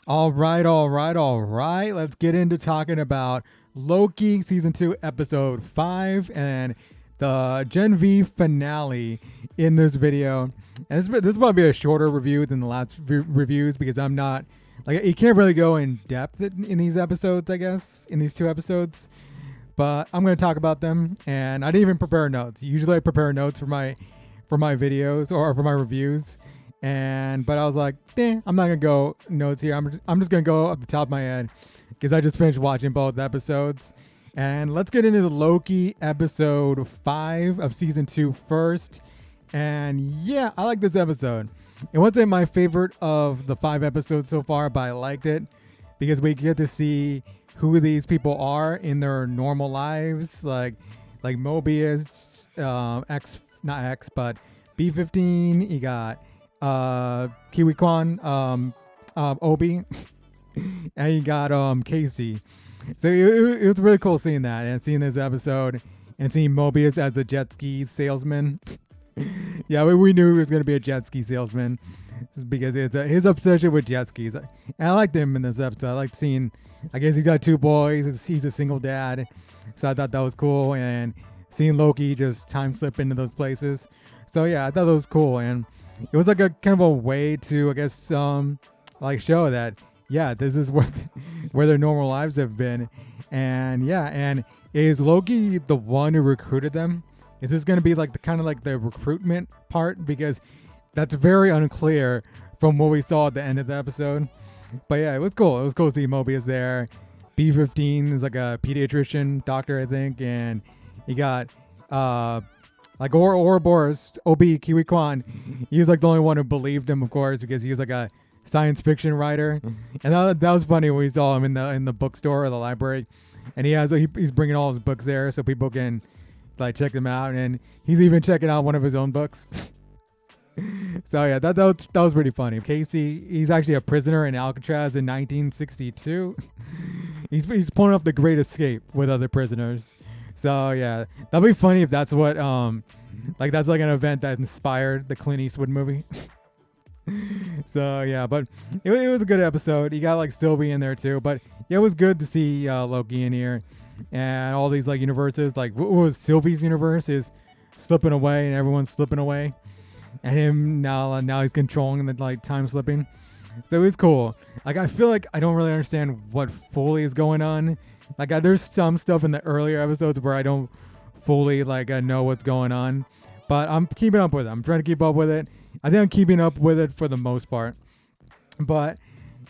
All right. Let's get into talking about Loki season 2, episode 5, and the Gen V finale in this video. And this might be a shorter review than the last reviews because I'm not like you can't really go in depth in these episodes, I guess, in these two episodes. But I'm going to talk about them, and I didn't even prepare notes. Usually, I prepare notes for my videos or for my reviews, but I was like, I'm not gonna go notes here. I'm just gonna go up the top of my head because I just finished watching both episodes. And let's get into the Loki episode 5 of season 2 first. And yeah, I like this episode. It wasn't my favorite of the 5 episodes so far, but I liked it because we get to see who these people are in their normal lives, like Mobius, X, not X, but B15. You got Kiwi Kwan, Obi, and you got Casey. So it was really cool seeing that and seeing this episode and seeing Mobius as the jet ski salesman. Yeah, we knew he was going to be a jet ski salesman because it's his obsession with jet skis. And I liked him in this episode. I liked seeing, I guess he's got 2 boys. He's a single dad. So I thought that was cool. And seeing Loki just time slip into those places. So yeah, I thought that was cool. And it was like a kind of a way to, I guess, like show that, yeah, this is where their normal lives have been. And yeah, and is Loki the one who recruited them? Is this going to be like the kind of like the recruitment part? Because that's very unclear from what we saw at the end of the episode. But yeah, it was cool. It was cool to see Mobius there. B15 is like a pediatrician doctor, I think. And you got like Ouroboros, OB Kiwi Kwan. He was like the only one who believed him, of course, because he was like a science fiction writer. And that was funny when we saw him in the bookstore or the library. And he's bringing all his books there so people can like check them out, and he's even checking out one of his own books. So yeah, that was pretty funny. Casey, he's actually a prisoner in Alcatraz in 1962. he's pulling off the Great Escape with other prisoners. So yeah, that'd be funny if that's what like that's like an event that inspired the Clint Eastwood movie. So yeah, but it was a good episode. You got like Sylvie in there too, but yeah, it was good to see Loki in here. And all these like universes, like what was Sylvie's universe is slipping away and everyone's slipping away, and him now he's controlling the like time slipping. So it was cool. Like I feel like I don't really understand what fully is going on. Like there's some stuff in the earlier episodes where I don't fully like know what's going on, but I'm keeping up with it. I'm trying to keep up with it. I think I'm keeping up with it for the most part, but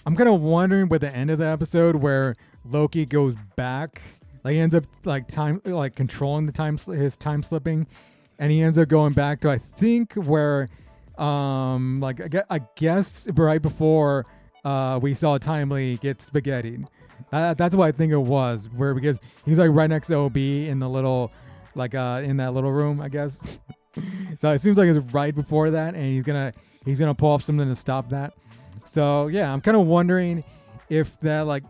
I'm kind of wondering with the end of the episode where Loki goes back. Like he ends up like controlling his time slipping, and he ends up going back to I think where, I guess right before we saw Timely get spaghettied. That's what I think it was, where because he's like right next to OB in the little in that little room, I guess. So it seems like it's right before that, and he's gonna pull off something to stop that. So yeah, I'm kind of wondering if that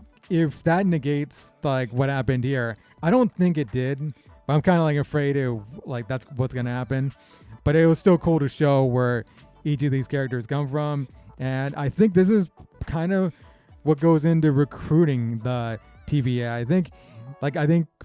negates like what happened here. I don't think it did, but I'm kind of like afraid that's what's gonna happen. But it was still cool to show where each of these characters come from, and I think this is kind of what goes into recruiting the TVA. I think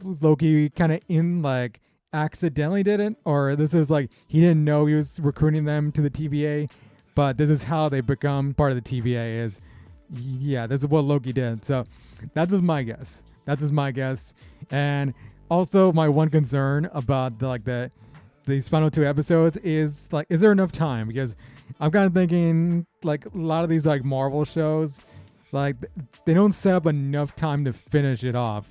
Loki kind of accidentally did it, or this is like he didn't know he was recruiting them to the TVA, but this is how they become part of the TVA. This is what Loki did. So that's just my guess. And also my one concern about these final 2 episodes is is there enough time? Because I'm kind of thinking like a lot of these like Marvel shows, like they don't set up enough time to finish it off.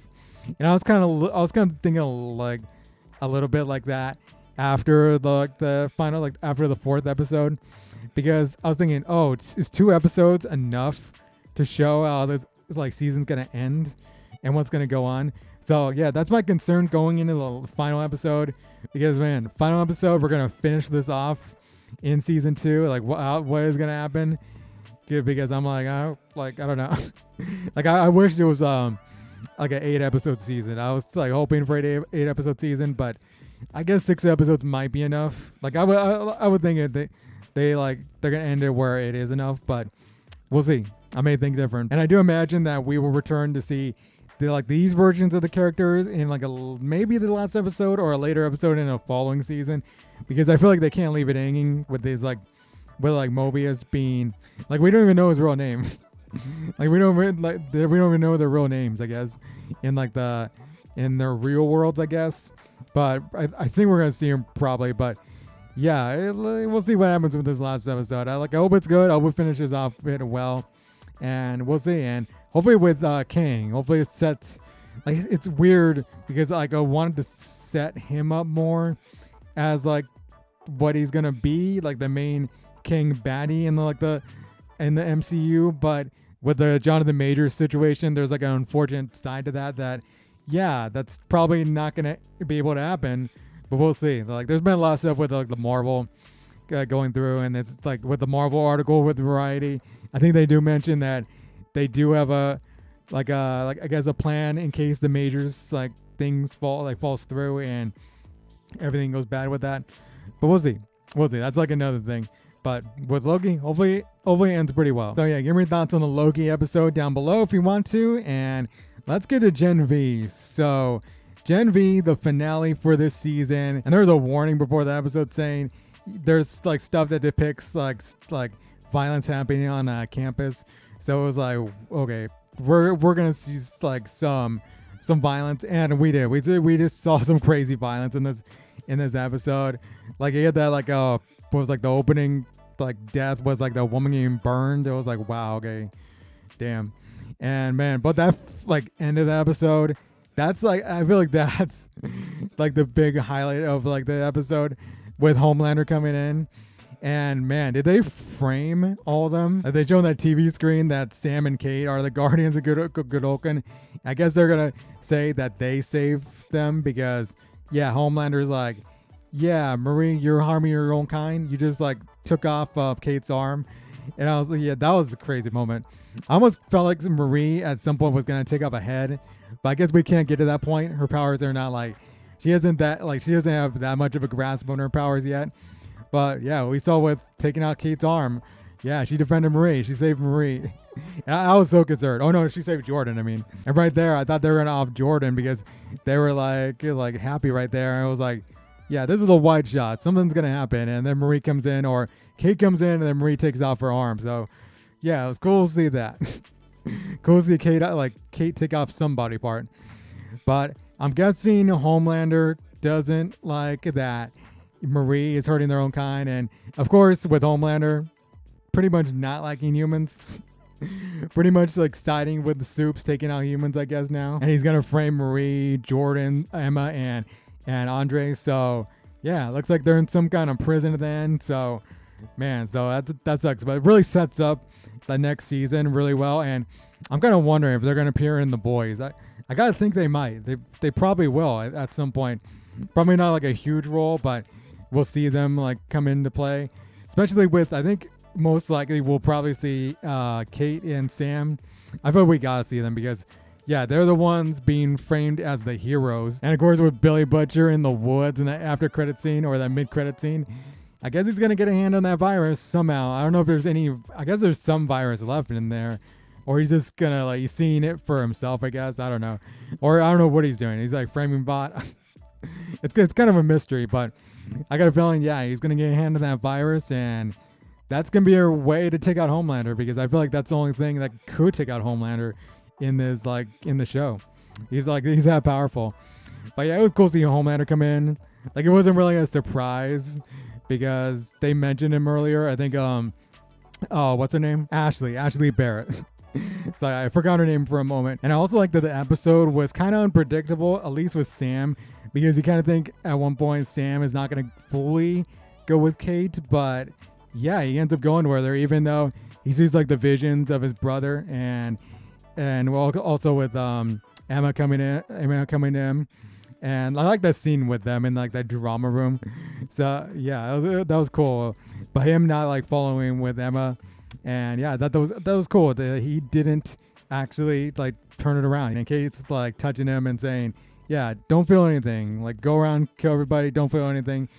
And I was kind of thinking like a little bit like that after the final, like after the 4th episode, because I was thinking, oh, is 2 episodes enough to show how this season's gonna end and what's gonna go on? So yeah, that's my concern going into the final episode, because man, final episode, we're gonna finish this off in season 2. Like what is gonna happen? Because I'm I don't know. I wish it was like an 8 episode season. I was like hoping for an 8 episode season, but I guess 6 episodes might be enough. Like I would think they're gonna end it where it is enough, but we'll see. I may think different. And I do imagine that we will return to see these versions of the characters in maybe the last episode or a later episode in a following season, because I feel like they can't leave it hanging with these with Mobius being we don't even know his real name. We don't even know their real names, I guess, in in their real worlds, I guess. But I think we're gonna see him probably. But yeah, we'll see what happens with this last episode. I hope it's good. I hope it finishes off it well, and we'll see. And hopefully with Kang, hopefully it sets it's weird because I wanted to set him up more as what he's gonna be, the main King baddie in the MCU, but with the Jonathan Majors situation, there's an unfortunate side to that that's probably not gonna be able to happen, but we'll see. There's been a lot of stuff with the Marvel going through, and it's with the Marvel article with Variety, I think they do mention that they do have I guess a plan in case the Majors things falls through and everything goes bad with that, but we'll see. That's another thing. But with Loki, hopefully it ends pretty well. So yeah, give me your thoughts on the Loki episode down below if you want to. And let's get to Gen V. So Gen V, the finale for this season. And there's a warning before the episode saying there's stuff that depicts violence happening on campus. So it was okay, we're gonna see some violence, and we did. We just saw some crazy violence in this episode. It had that what was the opening death was the woman getting burned. It was wow, okay, damn. And man, but that end of the episode, that's I feel that's the big highlight of the episode, with Homelander coming in. And man, did they frame all of them? They show on that TV screen that Sam and Kate are the guardians of Godolphin. I guess they're gonna say that they saved them because Homelander's yeah, Marie, you're harming your own kind. You just took off Kate's arm. And I was yeah, that was a crazy moment. I almost felt like Marie at some point was going to take off a head. But I guess we can't get to that point. Her powers are not she doesn't have that much of a grasp on her powers yet. But yeah, we saw with taking out Kate's arm. Yeah, she defended Marie. She saved Marie. And I was so concerned. Oh no, she saved Jordan. I mean, and right there, I thought they were going to off Jordan because they were happy right there. And I was yeah, this is a wide shot. Something's going to happen. And then Marie comes in, or Kate comes in, and then Marie takes off her arm. So, yeah, it was cool to see that. Cool to see Kate take off some body part. But I'm guessing Homelander doesn't like that Marie is hurting their own kind. And, of course, with Homelander, pretty much not liking humans. Pretty much siding with the Supes, taking out humans, I guess, now. And he's going to frame Marie, Jordan, Emma, and Andre. So yeah, looks like they're in some kind of prison at the end. So man, so that sucks, but it really sets up the next season really well. And I'm kind of wondering if they're going to appear in The Boys. I gotta think they might. They probably will at some point. Probably not a huge role, but we'll see them come into play, especially with, I think most likely we'll probably see Kate and Sam. I feel we gotta see them because yeah, they're the ones being framed as the heroes. And of course with Billy Butcher in the woods in that after credit scene or that mid credit scene, I guess he's going to get a hand on that virus somehow. I don't know if there's I guess there's some virus left in there, or he's just going to he's seeing it for himself, I guess. I don't know. Or I don't know what he's doing. He's framing bot. It's kind of a mystery, but I got a feeling, yeah, he's going to get a hand on that virus, and that's going to be a way to take out Homelander, because I feel like that's the only thing that could take out Homelander in this in the show. He's that powerful. But yeah, it was cool seeing Homelander come in. It wasn't really a surprise because they mentioned him earlier. I think what's her name? Ashley Barrett. So I forgot her name for a moment. And I also like that the episode was kind of unpredictable, at least with Sam, because you kind of think at one point Sam is not going to fully go with Kate, but yeah, he ends up going with her, even though he sees the visions of his brother, and also with Emma coming in, and I like that scene with them in that drama room. So yeah, that was cool. But him not following with Emma, and yeah, that was cool. That he didn't actually turn it around. And Kate's touching him and saying, "Yeah, don't feel anything. Go around, kill everybody. Don't feel anything."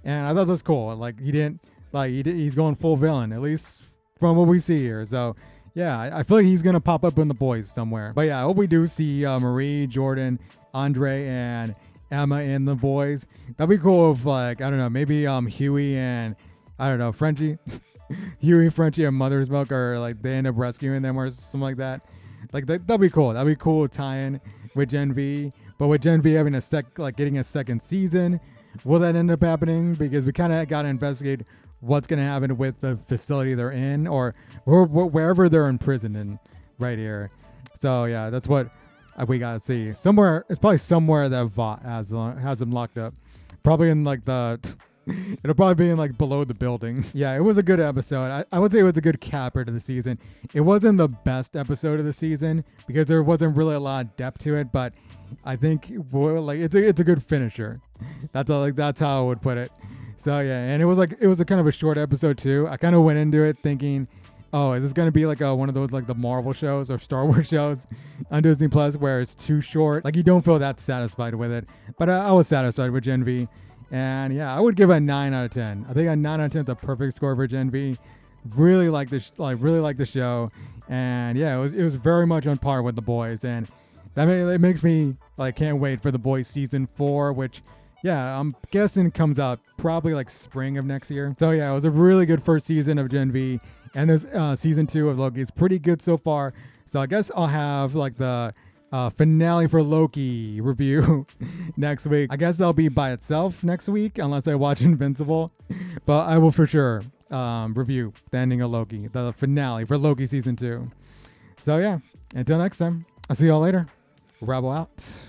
And I thought that was cool. He didn't he's going full villain, at least from what we see here. So Yeah, I feel like he's gonna pop up in The Boys somewhere. But yeah, I hope we do see Marie, Jordan, Andre, and Emma in The Boys. That'd be cool if, like, I don't know, maybe Huey and, I don't know, Frenchie. Huey, Frenchie, and Mother's Milk, or like they end up rescuing them or something like that. Like that'd be cool. That'd be cool tie-in with Gen V. But with Gen V having getting a second season, will that end up happening? Because we kind of got to investigate what's going to happen with the facility they're in, or wherever they're imprisoned in right here. So yeah, that's what we got to see. Somewhere, it's probably somewhere that Vought has them locked up. Probably in like it'll probably be in like below the building. Yeah, it was a good episode. I would say it was a good capper to the season. It wasn't the best episode of the season because there wasn't really a lot of depth to it, but I think it's a good finisher. That's how I would put it. So yeah, and it was a kind of a short episode too. I kind of went into it thinking, oh, is this gonna be like one of those like the Marvel shows or Star Wars shows on Disney Plus where it's too short? Like you don't feel that satisfied with it. But I was satisfied with Gen V. And yeah, I would give it a 9 out of 10. I think a 9 out of 10 is a perfect score for Gen V. Really like this, really like the show, and yeah, it was very much on par with The Boys, and it makes me like can't wait for The Boys season 4, which yeah, I'm guessing comes out probably like spring of next year. So yeah, it was a really good first season of Gen V, and this season 2 of Loki is pretty good so far. So I guess I'll have like the finale for Loki review next week. I guess that'll be by itself next week unless I watch Invincible, but I will for sure review the ending of Loki, the finale for Loki season 2. So yeah, until next time, I'll see y'all later. Rabble out.